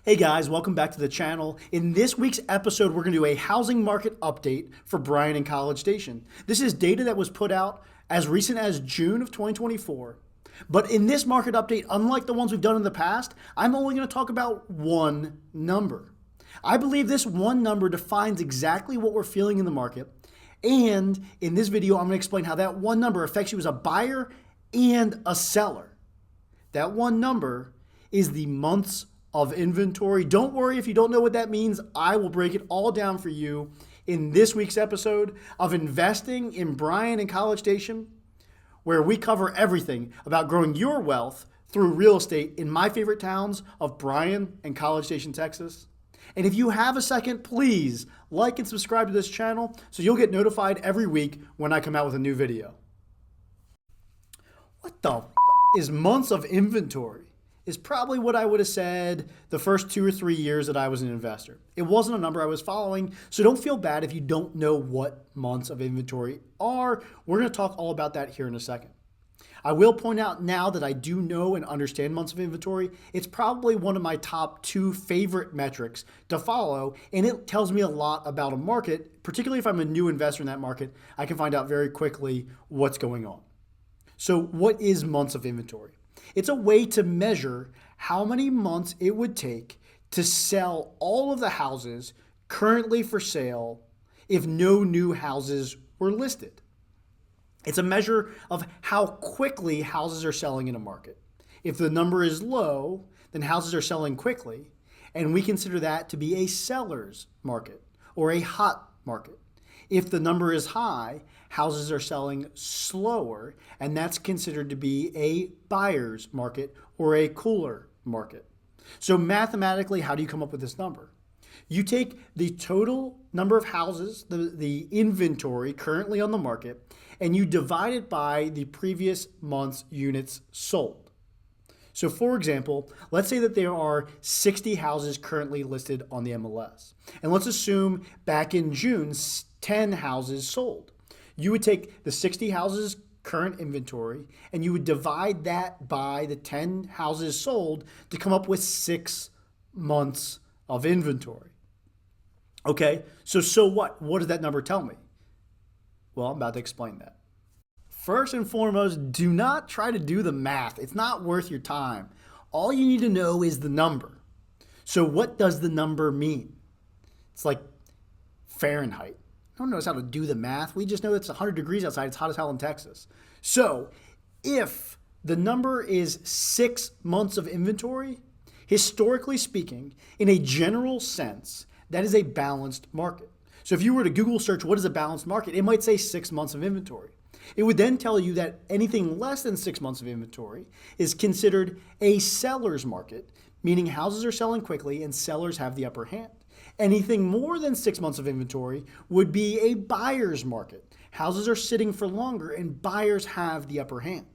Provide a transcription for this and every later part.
Hey guys, welcome back to the channel. In this week's episode, we're going to do a housing market update for Bryan and College Station. This is data that was put out as recent as June of 2024. But in this market update, unlike the ones we've done in the past, I'm only going to talk about one number. I believe this one number defines exactly what we're feeling in the market. And in this video, I'm going to explain how that one number affects you as a buyer and a seller. That one number is the months of inventory. Don't worry if you don't know what that means. I will break it all down for you in this week's episode of Investing in Bryan and College Station, where we cover everything about growing your wealth through real estate in my favorite towns of Bryan and College Station, Texas. And if you have a second, please like and subscribe to this channel so you'll get notified every week when I come out with a new video. What the is months of inventory? Is probably what I would have said the first 2 or 3 years that I was an investor. It wasn't a number I was following, so don't feel bad if you don't know what months of inventory are. We're going to talk all about that here in a second. I will point out now that I do know and understand months of inventory. It's probably one of my top 2 favorite metrics to follow, and it tells me a lot about a market, particularly if I'm a new investor in that market. I can find out very quickly what's going on. So what is months of inventory? It's a way to measure how many months it would take to sell all of the houses currently for sale if no new houses were listed. It's a measure of how quickly houses are selling in a market. If the number is low, then houses are selling quickly, and we consider that to be a seller's market or a hot market. If the number is high, houses are selling slower, and that's considered to be a buyer's market or a cooler market. So mathematically, how do you come up with this number? You take the total number of houses, the inventory currently on the market, and you divide it by the previous month's units sold. So for example, let's say that there are 60 houses currently listed on the MLS. And let's assume back in June, 10 houses sold. You would take the 60 houses current inventory and you would divide that by the 10 houses sold to come up with 6 months of inventory. Okay, so what? What does that number tell me? Well, I'm about to explain that. First and foremost, do not try to do the math. It's not worth your time. All you need to know is the number. So what does the number mean? It's like Fahrenheit. No one knows how to do the math. We just know it's 100 degrees outside. It's hot as hell in Texas. So if the number is 6 months of inventory, historically speaking, in a general sense, that is a balanced market. So if you were to Google search what is a balanced market, it might say 6 months of inventory. It would then tell you that anything less than 6 months of inventory is considered a seller's market, meaning houses are selling quickly and sellers have the upper hand. Anything more than 6 months of inventory would be a buyer's market. Houses are sitting for longer and buyers have the upper hand.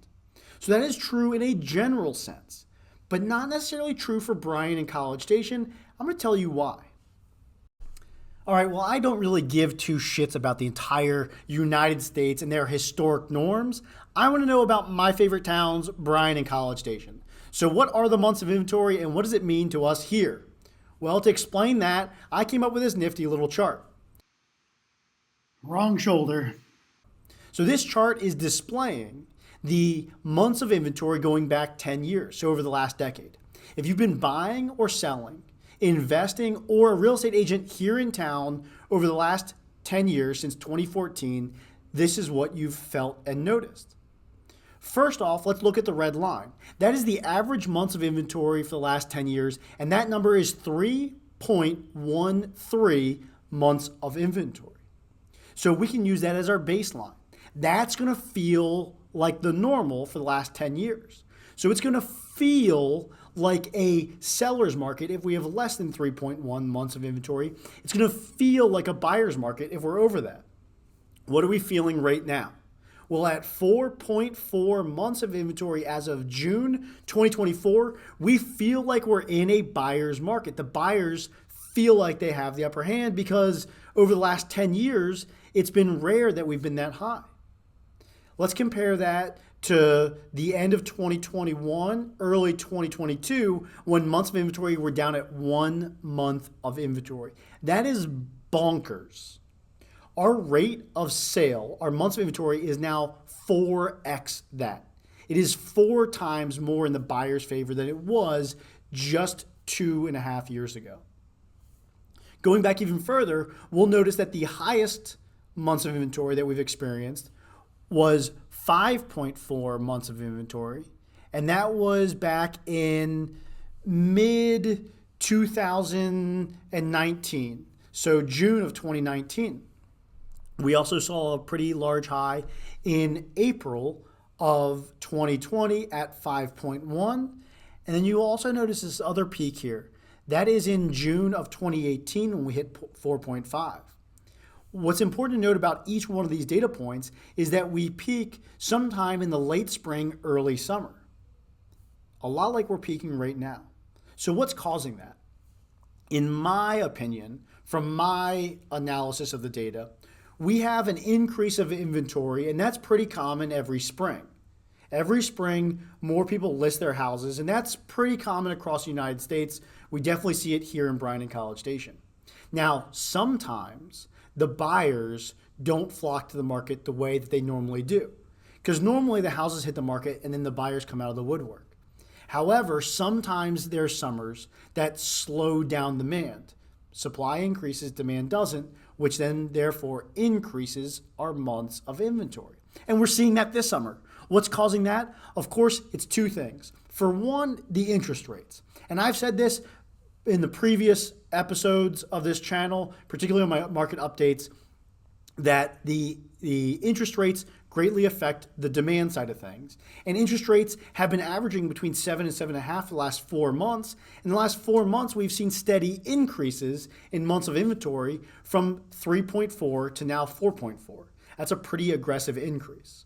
So that is true in a general sense, but not necessarily true for Bryan and College Station. I'm going to tell you why. All right, well, I don't really give 2 shits about the entire United States and their historic norms. I want to know about my favorite towns, Bryan and College Station. So what are the months of inventory and what does it mean to us here? Well, to explain that, I came up with this nifty little chart. Wrong shoulder. So this chart is displaying the months of inventory going back 10 years, so over the last decade. If you've been buying or selling, investing, or a real estate agent here in town over the last 10 years since 2014, this is what you've felt and noticed. First off, let's look at the red line. That is the average months of inventory for the last 10 years, and that number is 3.13 months of inventory. So we can use that as our baseline. That's going to feel like the normal for the last 10 years. So it's going to feel like a seller's market if we have less than 3.1 months of inventory. It's going to feel like a buyer's market if we're over that. What are we feeling right now? Well, at 4.4 months of inventory as of June 2024, we feel like we're in a buyer's market. The buyers feel like they have the upper hand because over the last 10 years, it's been rare that we've been that high. Let's compare that to the end of 2021, early 2022, when months of inventory were down at 1 month of inventory. That is bonkers. Our rate of sale, our months of inventory, is now 4x that. It is 4 times more in the buyer's favor than it was just 2.5 years ago. Going back even further, we'll notice that the highest months of inventory that we've experienced was 5.4 months of inventory, and that was back in mid 2019, so June of 2019. We also saw a pretty large high in April of 2020 at 5.1. And then you also notice this other peak here. That is in June of 2018 when we hit 4.5. What's important to note about each one of these data points is that we peak sometime in the late spring, early summer. A lot like we're peaking right now. So what's causing that? In my opinion, from my analysis of the data, we have an increase of inventory, and that's pretty common every spring. Every spring, more people list their houses, and that's pretty common across the United States. We definitely see it here in Bryan and College Station. Now, sometimes the buyers don't flock to the market the way that they normally do, because normally the houses hit the market and then the buyers come out of the woodwork. However, sometimes there's summers that slow down demand. Supply increases, demand doesn't, which then therefore increases our months of inventory. And we're seeing that this summer. What's causing that? Of course, it's 2 things. For one, the interest rates. And I've said this in the previous episodes of this channel, particularly on my market updates, that the interest rates greatly affect the demand side of things. And interest rates have been averaging between 7 and 7.5 the last 4 months. In the last 4 months, we've seen steady increases in months of inventory from 3.4 to now 4.4. That's a pretty aggressive increase.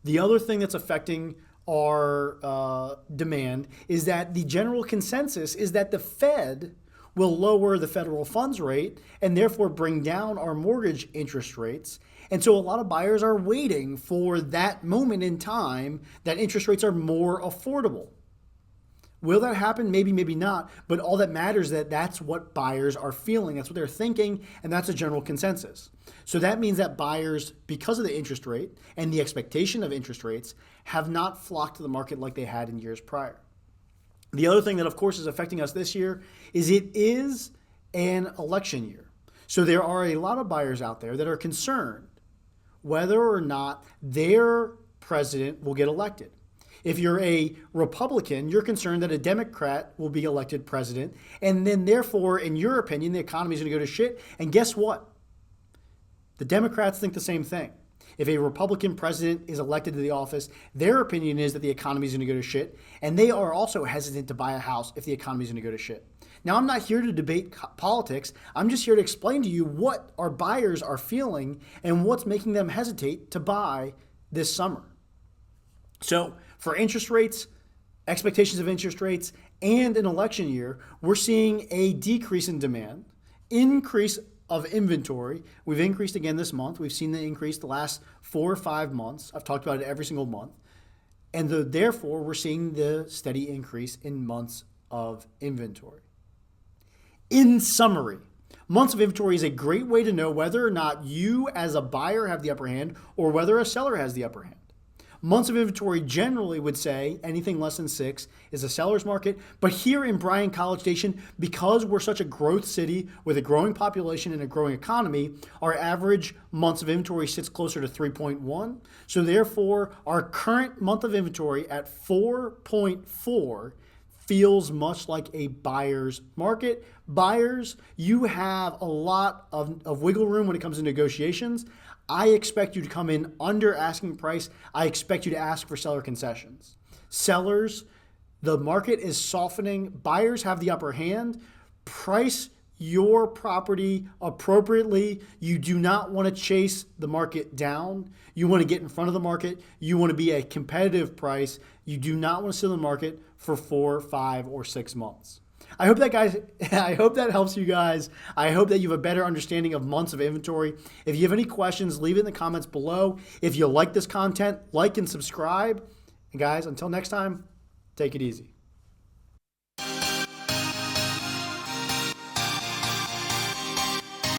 The other thing that's affecting our demand is that the general consensus is that the Fed will lower the federal funds rate and therefore bring down our mortgage interest rates. And so a lot of buyers are waiting for that moment in time that interest rates are more affordable. Will that happen? Maybe, maybe not. But all that matters is that that's what buyers are feeling. That's what they're thinking, and that's a general consensus. So that means that buyers, because of the interest rate and the expectation of interest rates, have not flocked to the market like they had in years prior. The other thing that, of course, is affecting us this year is it is an election year. So there are a lot of buyers out there that are concerned whether or not their president will get elected. If you're a Republican, you're concerned that a Democrat will be elected president, and then therefore, in your opinion, the economy is going to go to shit. And guess what? The Democrats think the same thing. If a Republican president is elected to the office, their opinion is that the economy is going to go to shit, and they are also hesitant to buy a house if the economy is going to go to shit. Now, I'm not here to debate politics. I'm just here to explain to you what our buyers are feeling and what's making them hesitate to buy this summer. So for interest rates, expectations of interest rates, and an election year, we're seeing a decrease in demand, increase of inventory. We've increased again this month. We've seen the increase the last 4 or 5 months. I've talked about it every single month. And therefore, we're seeing the steady increase in months of inventory. In summary, months of inventory is a great way to know whether or not you as a buyer have the upper hand or whether a seller has the upper hand. Months of inventory generally would say anything less than 6 is a seller's market. But here in Bryan-College Station, because we're such a growth city with a growing population and a growing economy, our average months of inventory sits closer to 3.1. So therefore, our current month of inventory at 4.4 feels much like a buyer's market. Buyers, you have a lot of wiggle room when it comes to negotiations. I expect you to come in under asking price. I expect you to ask for seller concessions. Sellers, the market is softening. Buyers have the upper hand. Price your property appropriately. You do not want to chase the market down. You want to get in front of the market. You want to be a competitive price. You do not want to sit in the market for 4, 5, or 6 months. I hope that helps you guys. I hope that you have a better understanding of months of inventory. If you have any questions, leave it in the comments below. If you like this content, like and subscribe. And guys, until next time, take it easy.